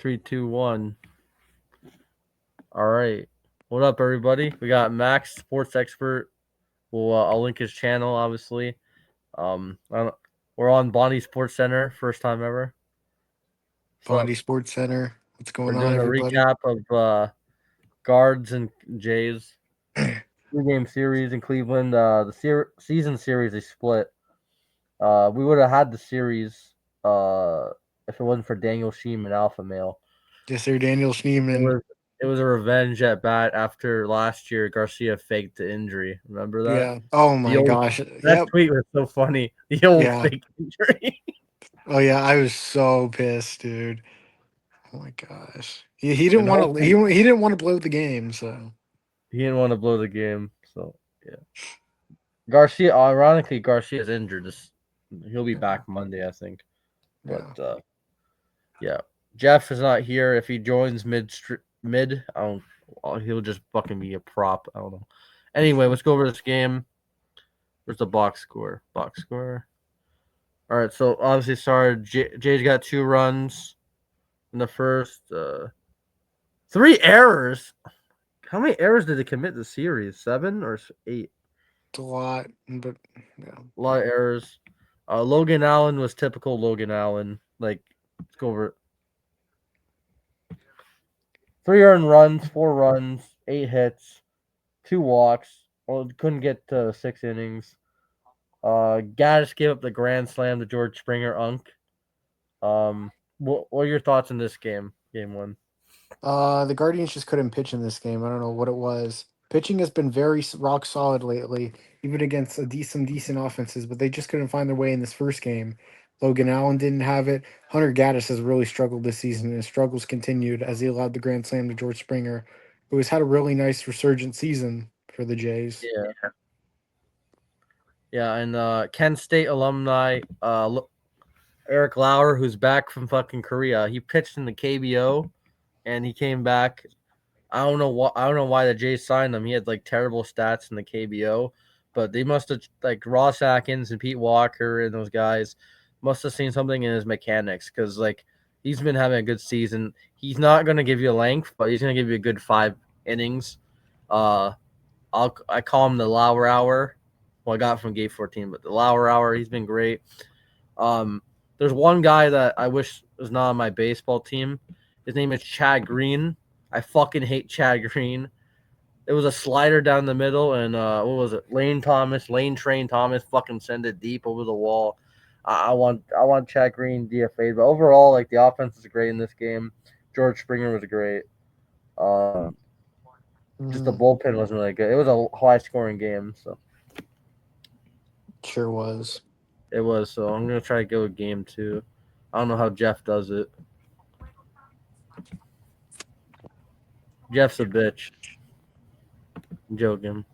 Three, two, one. All right. What up, everybody? We got Max, sports expert. I'll link his channel, obviously. We're on Bonnie Sports Center, first time ever. Bondi Sports Center. What's We're going on, doing a everybody? recap of Guards and Jays 2-game series in Cleveland. The season series they split. We would have had the series if it wasn't for Daniel Sheeman, alpha male. Yes, sir. Daniel It Schneeman. was it was a revenge at bat after last year Garcia faked the injury. Remember that? Yeah. Oh The my old gosh. that Yep. tweet was so funny. The old Yeah. fake injury. Oh yeah. I was so pissed, dude. Oh my gosh. He didn't And want to. He, hopefully he didn't want to blow the game. So he didn't want to blow the game. So yeah. Garcia, ironically, Garcia's injured. He'll be yeah. back Monday, I think. But Yeah. yeah, Jeff is not here. If he joins mid, he'll just fucking be a prop. I don't know. Anyway, let's go over this game. Where's the box score? Box score. All right, so obviously, sorry, Jay's got 2 runs in the first. 3 errors. How many errors did they commit this series? 7 or 8? It's a lot, but yeah. A lot of errors. Logan Allen was typical Logan Allen. Like, let's go over it. 3 earned runs, 4 runs, 8 hits, 2 walks. Well, couldn't get to 6 innings. Gaddis gave up the grand slam to George Springer. What are your thoughts on this game? Game 1. The Guardians just couldn't pitch in this game. I don't know what it was. Pitching has been very rock solid lately, even against some decent offenses, but they just couldn't find their way in this first game. Logan Allen didn't have it. Hunter Gaddis has really struggled this season, and his struggles continued as he allowed the grand slam to George Springer, who has had a really nice resurgent season for the Jays. Yeah. Yeah, and Kent State alumni Eric Lauer, who's back from fucking Korea. He pitched in the KBO, and he came back. I don't know what. I don't know why the Jays signed him. He had like terrible stats in the KBO, but they must have like Ross Atkins and Pete Walker and those guys must have seen something in his mechanics because like he's been having a good season. He's not gonna give you length, but he's gonna give you a good 5 innings. Uh, I call him the Lauer Hour. Well, I got it from Gate 14, but the Lauer Hour, he's been great. Um, there's one guy that I wish was not on my baseball team. His name is Chad Green. I fucking hate Chad Green. It was a slider down the middle, and what was it? Lane Train Thomas, fucking send it deep over the wall. I want Chad Green DFA'd, but overall, like the offense is great in this game. George Springer was great. Just the Mhm. bullpen wasn't really good. It was a high scoring game, so Sure was. it was. So I'm gonna try to go with game 2. I don't know how Jeff does it. Jeff's a bitch. I'm joking.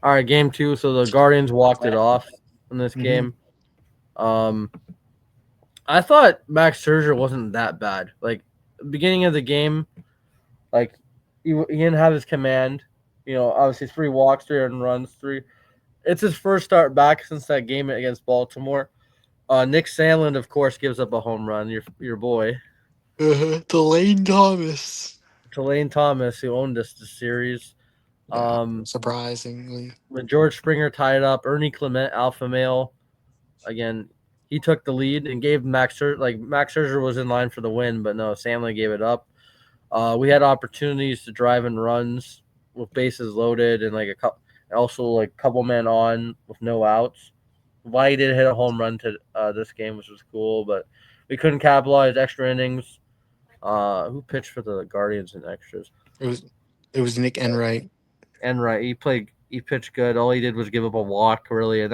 All right, game 2. So the Guardians walked it off in this Hmm. game. I thought Max Scherzer wasn't that bad. Like beginning of the game, like he didn't have his command. You know, obviously 3 walks, 3 runs, 3. It's his first start back since that game against Baltimore. Nick Sandlin, of course, gives up a home run. Your boy. Delane Thomas. Tulane Thomas, who owned us the series. Yeah, Um, surprisingly. when George Springer tied up, Ernie Clement, alpha male, again, he took the lead and gave Max Scherzer. Like Max Scherzer was in line for the win, but no, Sandlin gave it up. We had opportunities to drive in runs with bases loaded and like also like couple men on with no outs. White did hit a home run to this game, which was cool, but we couldn't capitalize. Extra innings. Who pitched for the Guardians in extras? It was it was Nick Enright. Enright. He pitched good. All he did was give up a walk, really, and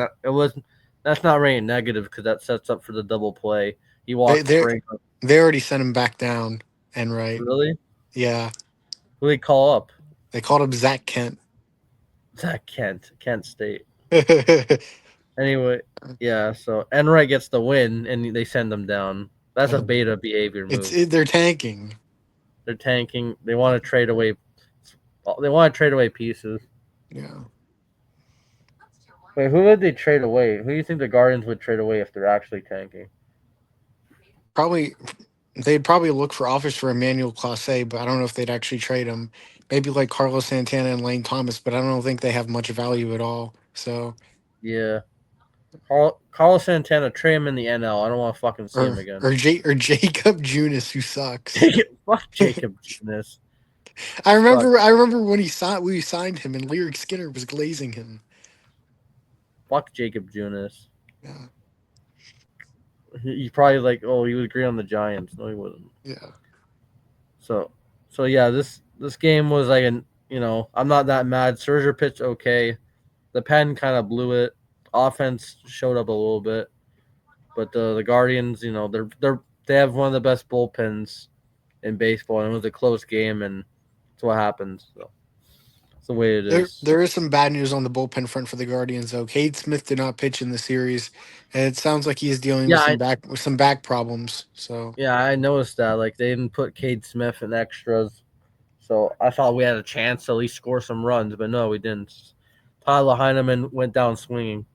that's not really negative because that sets up for the double play. He They walked they Springer. they already sent him back down. Enright. Really? Yeah, Who they call up? they called him Zach Kent. Zach Kent State. Anyway, yeah. So Enright gets the win, and they send him down. That's a beta behavior move. They're tanking. They're tanking. They want to trade away. They want to trade away pieces. Yeah. Wait, who would they trade away? Who do you think the Guardians would trade away if they're actually tanking? Probably they'd probably look for offers for Emmanuel Clase, but I don't know if they'd actually trade him. Maybe like Carlos Santana and Lane Thomas, but I don't think they have much value at all. So Yeah. Carlos Santana, trade him in the NL. I don't want to fucking see him again. or Jacob Junis, who sucks. Fuck Jacob Junis. I remember when we signed him and Lyric Skinner was glazing him. Fuck Jacob Junis. Yeah. He probably like, oh, he would agree on the Giants. No, he wouldn't. Yeah. So yeah, this game was like I'm not that mad. Scherzer pitched okay. The pen kind of blew it. Offense showed up a little bit, but the Guardians, they have one of the best bullpens in baseball, and it was a close game, and that's what happens. So it's the way it is. There is some bad news on the bullpen front for the Guardians, though. Cade Smith did not pitch in the series, and it sounds like he's dealing with some back problems. So yeah, I noticed that. Like they didn't put Cade Smith in extras, so I thought we had a chance to at least score some runs, but no, we didn't. Tyler Heineman went down swinging.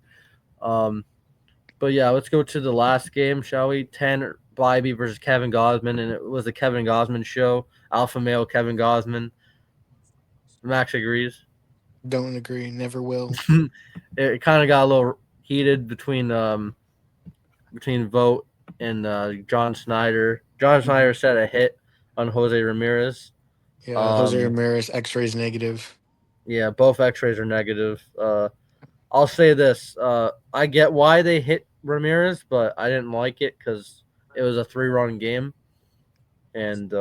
But yeah, let's go to the last game, shall we? Tanner Bybee versus Kevin Gausman, and it was a Kevin Gausman show. Alpha male Kevin Gausman. Max agrees. don't agree, never will. It kind of got a little heated between Vogt and John Schneider. John Schneider set a hit on Jose Ramirez. Yeah, Jose Ramirez X-rays negative. Yeah, both X-rays are negative. I'll say this: I get why they hit Ramirez, but I didn't like it because it was a 3-run game, and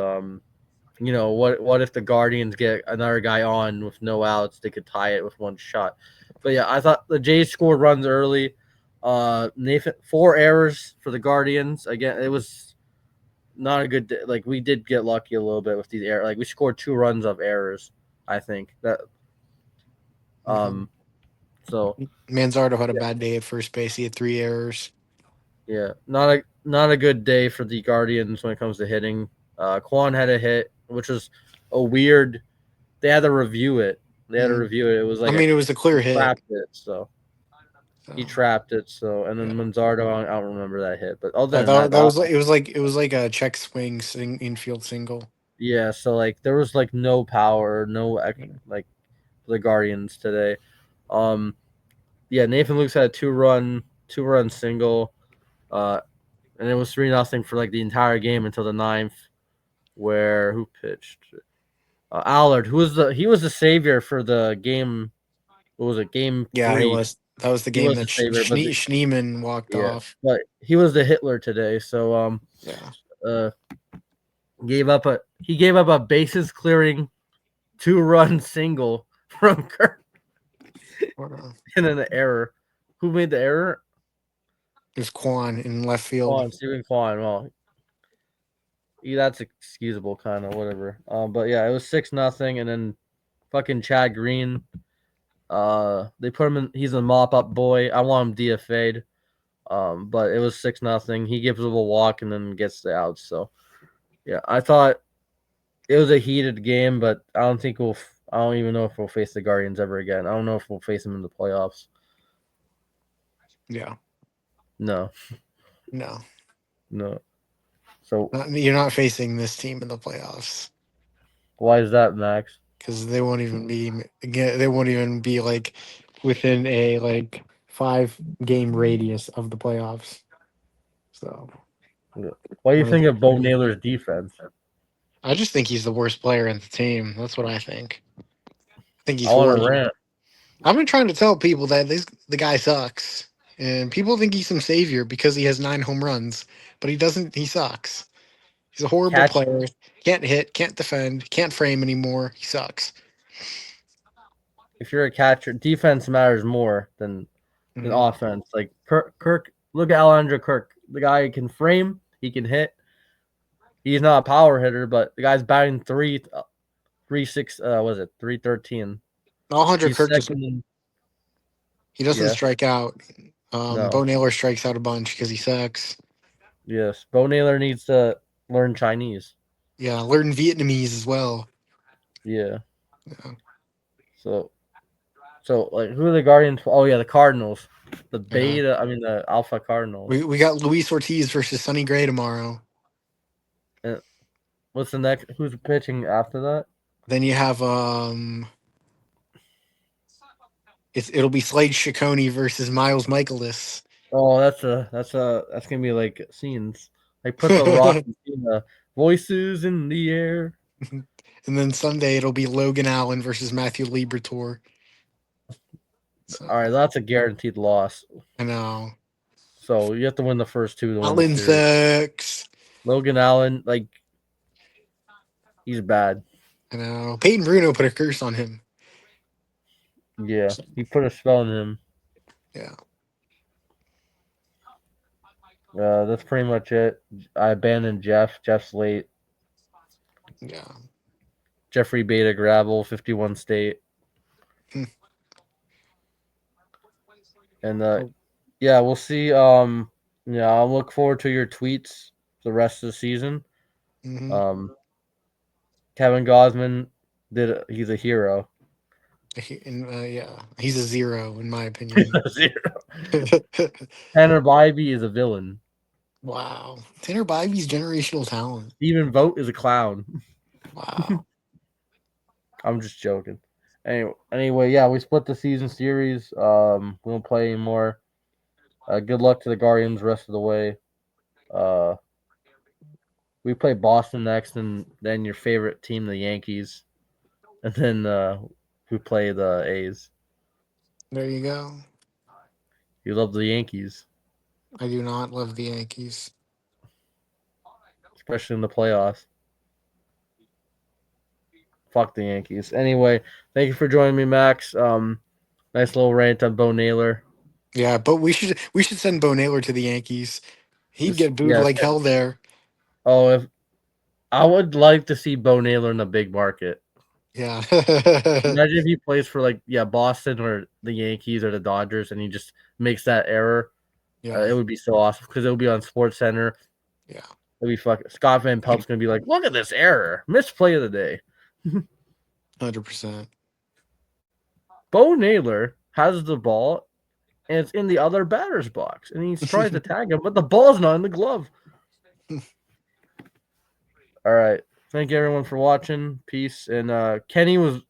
what if the Guardians get another guy on with no outs? They could tie it with one shot. But yeah, I thought the Jays scored runs early. Nathan 4 errors for the Guardians. Again, it was not a good day. Like we did get lucky a little bit with these errors. Like we scored 2 runs of errors. I think that. So Manzardo had a bad day at first base. He had 3 errors. Yeah, not a good day for the Guardians when it comes to hitting. Kwan had a hit, which was a weird. They had to review it. It was like it was a clear hit. Trapped it, so he trapped it. So and then Manzardo, I don't remember that hit, but other than it was like a check swing infield single. Yeah, so like there was like no power, no like the Guardians today. Yeah, Nathan Lukes had a 2-run single, and it was 3-0 for like the entire game until the 9th, where who pitched? Allard, he was the savior for the game. What was it? Game 3. Yeah, he was. That was the game that Schneemann walked off. But he was the Hitler today, so gave up a bases clearing 2-run single from Kirk. And then the error. Who made the error? It was Kwan in left field. Stephen Kwan. Well, that's excusable, kind of whatever. But yeah, it was 6-0, and then fucking Chad Green. They put him in. He's a mop up boy. I want him DFA'd. But it was 6-0. He gives up a walk and then gets the outs. So yeah, I thought it was a heated game, but I don't even know if we'll face the Guardians ever again. I don't know if we'll face them in the playoffs. Yeah. No. So you're not facing this team in the playoffs. Why is that, Max? Because they won't even be like within a like 5-game radius of the playoffs. So what do you think of Bo Naylor's defense? I just think he's the worst player in the team. That's what I think. I think he's horrible. I've been trying to tell people that the guy sucks. And people think he's some savior because he has 9 home runs. But he doesn't. He sucks. He's a horrible player. Can't hit, can't defend, can't frame anymore. He sucks. If you're a catcher, defense matters more than offense. Like Kirk, look at Alejandro Kirk. The guy can frame, he can hit. He's not a power hitter, but the guy's batting 313. Alejandro Kirk he doesn't strike out. No. Bo Naylor strikes out a bunch because he sucks. Yes, Bo Naylor needs to learn Chinese. Yeah, learn Vietnamese as well. Yeah. So like, who are the Guardians? Oh yeah, the Cardinals. The Alpha Cardinals. We got Luis Ortiz versus Sonny Gray tomorrow. What's the next? Who's pitching after that? Then you have it'll be Slade Ciccone versus Miles Michaelis. Oh, that's gonna be like scenes. Like put the rock in the voices in the air. And then Sunday it'll be Logan Allen versus Matthew Liberatore. So All right, that's a guaranteed loss. I know. So you have to win the first two to win the Allen series. sucks. Logan Allen, like he's bad. I know. Peyton Bruno put a curse on him. Yeah, he put a spell on him. Yeah. That's pretty much it. I abandoned Jeff. Jeff's late. Yeah. Jeffrey Beta Gravel, 51 State. Hmm. And Oh. yeah, we'll see. Yeah, I'll look forward to your tweets the rest of the season. Mm-hmm. Kevin Gosman he's a hero. Yeah, he's a 0 in my opinion. Zero. Tanner Bybee is a villain. Wow. Tanner Bybee's generational talent. Stephen Vogt is a clown. Wow. I'm just joking. Anyway, yeah, we split the season series. We won't play anymore. Good luck to the Guardians rest of the way. We play Boston next, and then your favorite team, the Yankees, and then we play the A's. There you go. You love the Yankees, I do not love the Yankees. especially in the playoffs. Fuck the Yankees. Anyway, thank you for joining me, Max. Nice little rant on Bo Naylor. Yeah, but we should send Bo Naylor to the Yankees. He'd get booed Yeah. like hell there. Oh, if I would like to see Bo Naylor in the big market. Yeah. Imagine if he plays for Boston or the Yankees or the Dodgers, and he just makes that error. Yeah. It would be so awesome because it would be on Sports Center. Yeah. It'd be fucking Scott Van Pelt's gonna be like, look at this error, missed play of the day. 100%. Bo Naylor has the ball, and it's in the other batter's box, and he tries to tag him, but the ball's not in the glove. All right, thank you everyone for watching. Peace. And Kenny was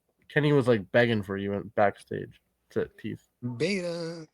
like begging for you backstage. That's it. Peace. Beta.